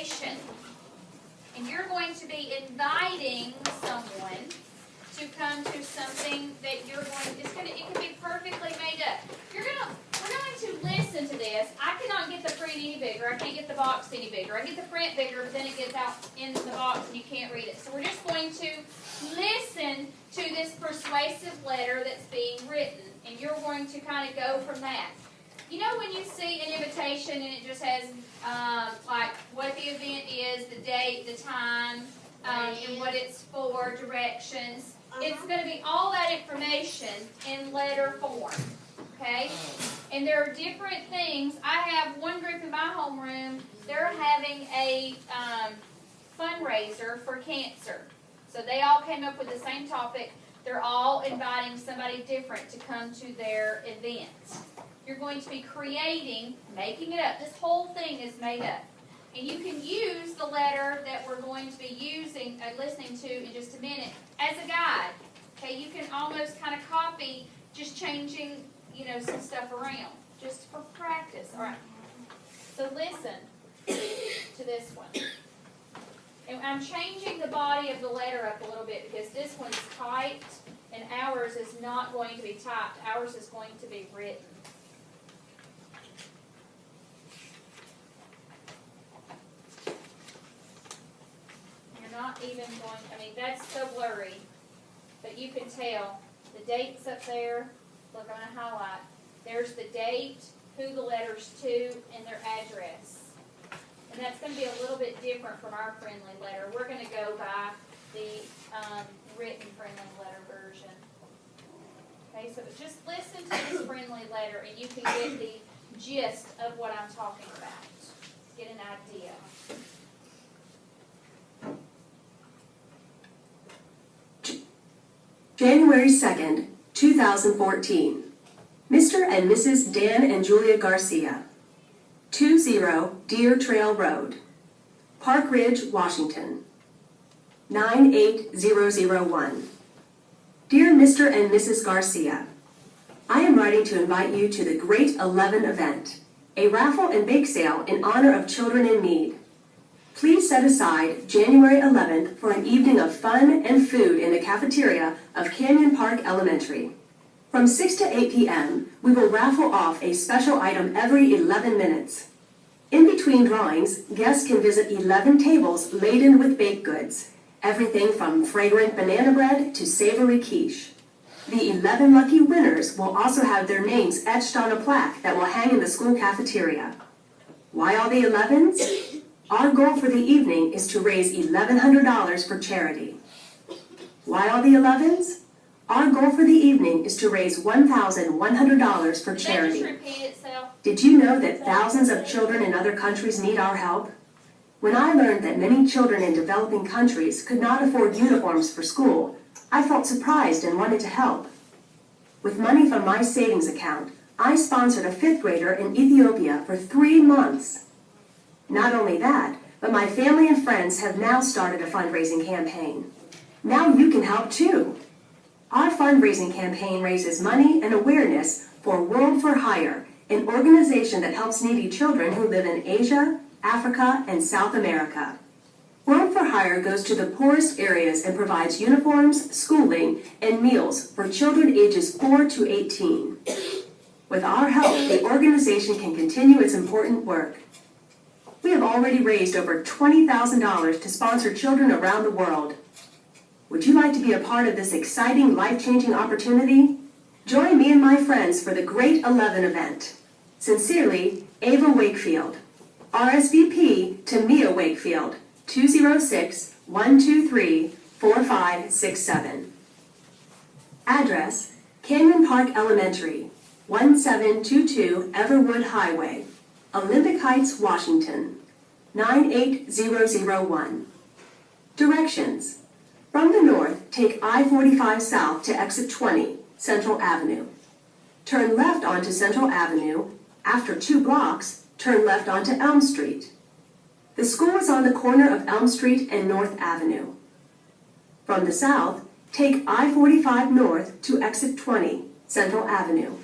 invitation. And you're going to be inviting someone to come to something that you're going, it can be perfectly made up. We're going to listen to this. I cannot get the print any bigger. I can't get the box any bigger. I get the print bigger, but then it gets out in the box and you can't read it. So we're just going to listen to this persuasive letter that's being written, and you're going to kind of go from that. You know when you see an invitation and it just has like what the event is, the date, the time, and what it's for, directions. It's going to be all that information in letter form, okay? And there are different things. I have one group in my homeroom. They're having a fundraiser for cancer. So they all came up with the same topic. They're all inviting somebody different to come to their event. You're going to be making it up. This whole thing is made up. And you can use the letter that we're going to be listening to in just a minute, as a guide. Okay, you can almost kind of copy, just changing, some stuff around, just for practice. All right. So listen to this one. And I'm changing the body of the letter up a little bit because this one's typed and ours is not going to be typed. Ours is going to be written. Not even going, that's so blurry, but you can tell the date's up there. Look, I'm going to highlight. There's the date, who the letter's to, and their address. And that's going to be a little bit different from our friendly letter. We're going to go by the written friendly letter version. Okay, so just listen to this friendly letter and you can get the gist of what I'm talking about. Get an idea. January 2nd, 2014. Mr. and Mrs. Dan and Julia Garcia, 20 Deer Trail Road, Park Ridge, Washington, 98001. Dear Mr. and Mrs. Garcia, I am writing to invite you to the Great 11 event, a raffle and bake sale in honor of children in need. Please set aside January 11th for an evening of fun and food in the cafeteria of Canyon Park Elementary. From 6 to 8 p.m., we will raffle off a special item every 11 minutes. In between drawings, guests can visit 11 tables laden with baked goods, everything from fragrant banana bread to savory quiche. The 11 lucky winners will also have their names etched on a plaque that will hang in the school cafeteria. Why all the 11s? Our goal for the evening is to raise $1,100 for charity. Why all the 11s? Our goal for the evening is to raise $1,100 for charity. Did that just repeat itself? Did you know that thousands of children in other countries need our help? When I learned that many children in developing countries could not afford uniforms for school, I felt surprised and wanted to help. With money from my savings account, I sponsored a 5th grader in Ethiopia for 3 months. Not only that, but my family and friends have now started a fundraising campaign. Now you can help too. Our fundraising campaign raises money and awareness for World for Hire, an organization that helps needy children who live in Asia, Africa, and South America. World for Hire goes to the poorest areas and provides uniforms, schooling, and meals for children ages 4 to 18. With our help, the organization can continue its important work. We have already raised over $20,000 to sponsor children around the world. Would you like to be a part of this exciting, life-changing opportunity? Join me and my friends for the Great 11 event. Sincerely, Ava Wakefield. RSVP to Mia Wakefield, 206-123-4567. Address, Canyon Park Elementary, 1722 Everwood Highway, Olympic Heights, Washington, 98001. Directions. From the north, take I-45 south to exit 20, Central Avenue. Turn left onto Central Avenue. After 2 blocks, turn left onto Elm Street. The school is on the corner of Elm Street and North Avenue. From the south, take I-45 north to exit 20, Central Avenue.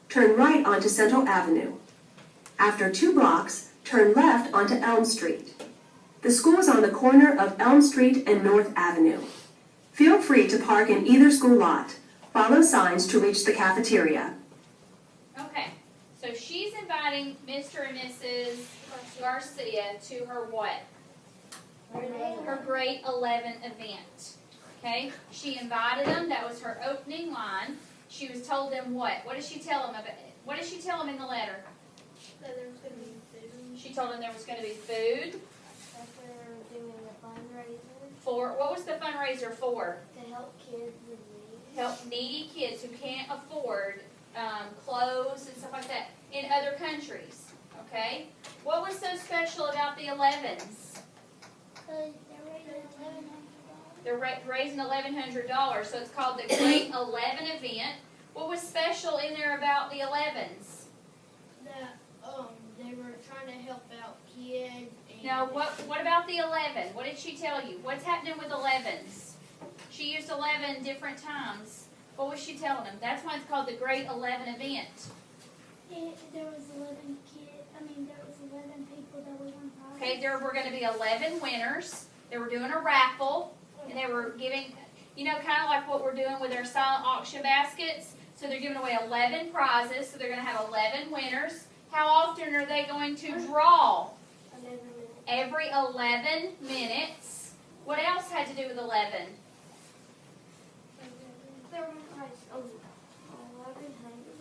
Turn right onto Central Avenue. After 2 blocks, turn left onto Elm Street. The school is on the corner of Elm Street and North Avenue. Feel free to park in either school lot. Follow signs to reach the cafeteria. Okay, so she's inviting Mr. and Mrs. Garcia to her what? Her grade 11 event. Okay, she invited them. That was her opening line. She was told them what? What did she tell them about? What did she tell them in the letter? That there was going to be food. She told them there was going to be food. That they were doing a fundraiser For what was the fundraiser for? to help kids in need. Help needy kids who can't afford clothes and stuff like that in other countries. Okay, what was so special about the 11s? They're raising $1,100, so it's called the Great 11 event. What was special in there about the 11s? That they were trying to help out kids. And Now, what about the 11? What did she tell you? What's happening with 11s? She used 11 different times. What was she telling them? That's why it's called the Great 11 event. there was 11 kids. There was 11 people that were on prize. Okay, there were going to be 11 winners. They were doing a raffle, and they were giving, kind of like what we're doing with our silent auction baskets. So they're giving away 11 prizes, so they're going to have 11 winners. How often are they going to draw? Every 11 minutes. What else had to do with 11?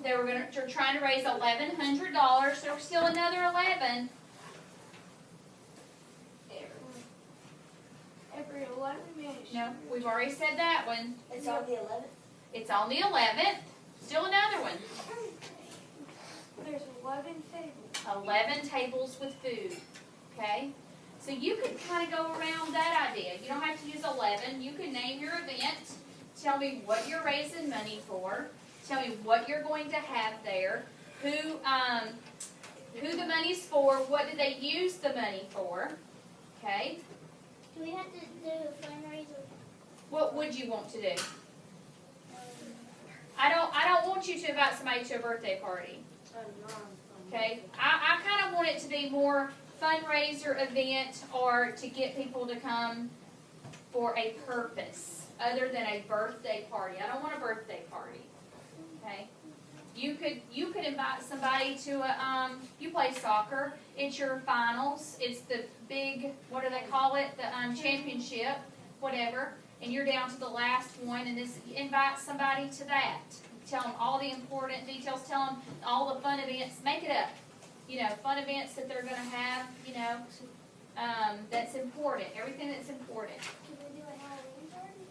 They're trying to raise $1,100. So there's still another 11. Every 11 minutes. No, we've already said that one. It's on the 11th? It's on the 11th. Still another one. There's 11 tables. 11 tables with food. Okay? So you could kind of go around that idea. You don't have to use 11. You can name your event. Tell me what you're raising money for. Tell me what you're going to have there. Who the money's for. What did they use the money for? Okay? Do we have to do a fundraiser? What would you want to do? I don't want you to invite somebody to a birthday party. Okay? I kind of want it to be more fundraiser event or to get people to come for a purpose other than a birthday party. I don't want a birthday party. Okay? You could invite somebody to you play soccer. It's your finals. It's the big, what do they call it? The championship, whatever. And you're down to the last one, and invite somebody to that. Tell them all the important details. Tell them all the fun events. Make it up. Fun events that they're going to have, that's important. Everything that's important. Can we do a Halloween party?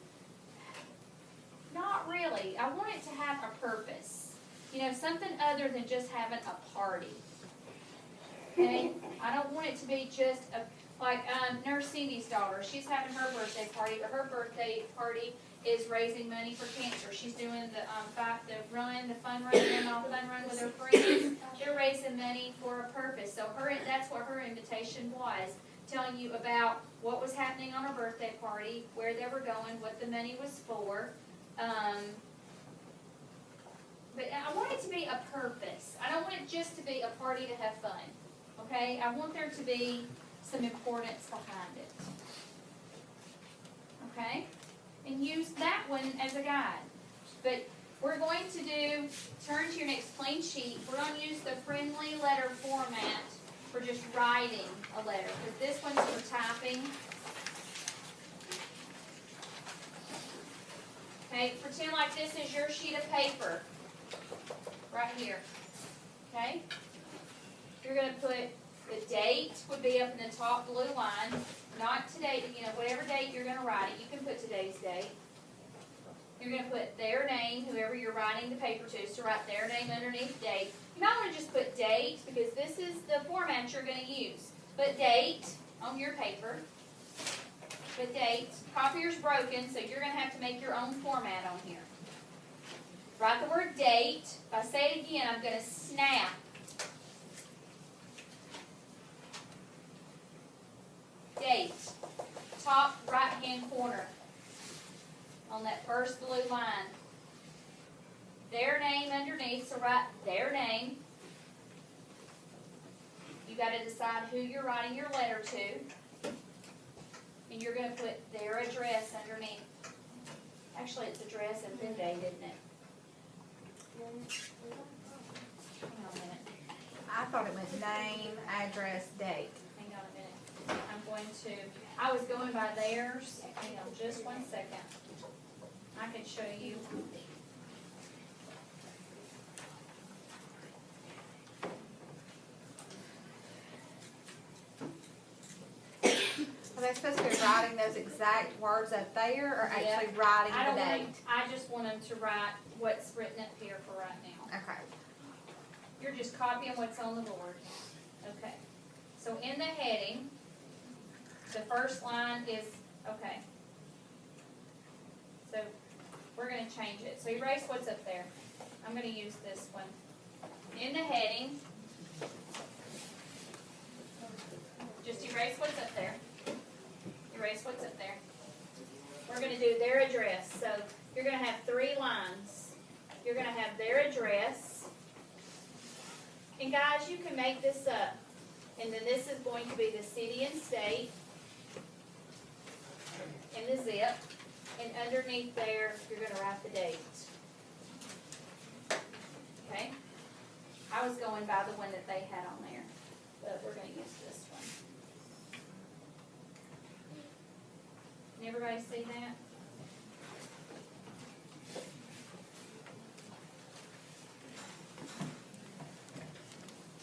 Not really. I want it to have a purpose. Something other than just having a party. Okay? I don't want it to be just like Nurse Cindy's daughter. She's having her birthday party, but her birthday party is raising money for cancer. She's doing the fun run with her friends. They're raising money for a purpose. So that's what her invitation was, telling you about what was happening on her birthday party, where they were going, what the money was for. But I want it to be a purpose. I don't want it just to be a party to have fun. Okay? I want there to be some importance behind it. Okay? And use that one as a guide. But we're going to turn to your next clean sheet. We're going to use the friendly letter format for just writing a letter. Because this one's for typing. Okay? Pretend like this is your sheet of paper. Right here. Okay? You're going to put the date would be up in the top blue line. Not today, whatever date you're going to write it. You can put today's date. You're going to put their name, whoever you're writing the paper to, so write their name underneath date. You might want to just put date because this is the format you're going to use. Put date on your paper. Put date. Copier's broken, so you're going to have to make your own format on here. Write the word date. If I say it again, I'm going to snap. Date. Top right-hand corner. On that first blue line. Their name underneath, so write their name. You got to decide who you're writing your letter to. And you're gonna put their address underneath. Actually, it's address and then date, isn't it? Hang on a minute, I thought it was name, address, date. hang on a minute. I was going by theirs. Hang on just one second. I can show you. Are they supposed to be writing those exact words up there or Yeah. actually writing I the don't want date? them, I just want them to write what's written up here for right now. Okay. You're just copying what's on the board. Okay. So in the heading, the first line is, okay. So we're gonna change it. So erase what's up there. I'm gonna use this one. In the heading, just erase what's up there. Erase what's up there. We're gonna do their address. So you're gonna have 3 lines. You're gonna have their address. And guys, you can make this up. And then this is going to be the city and state. And the zip. And underneath there, you're gonna write the date. Okay? I was going by the one that they had on there, but we're gonna use this one. Can everybody see that?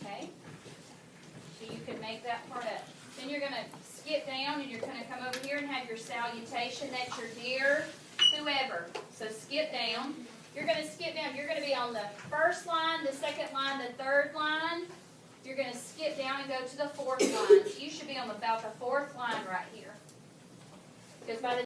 Okay? So you can make that part up. Then you're gonna skip down and you're gonna come over here and have your salutation. That's your dear whoever. So skip down. You're gonna skip down. You're gonna be on the first line, the second line, the third line. You're gonna skip down and go to the 4th line. So you should be on about the 4th line right here. Because by the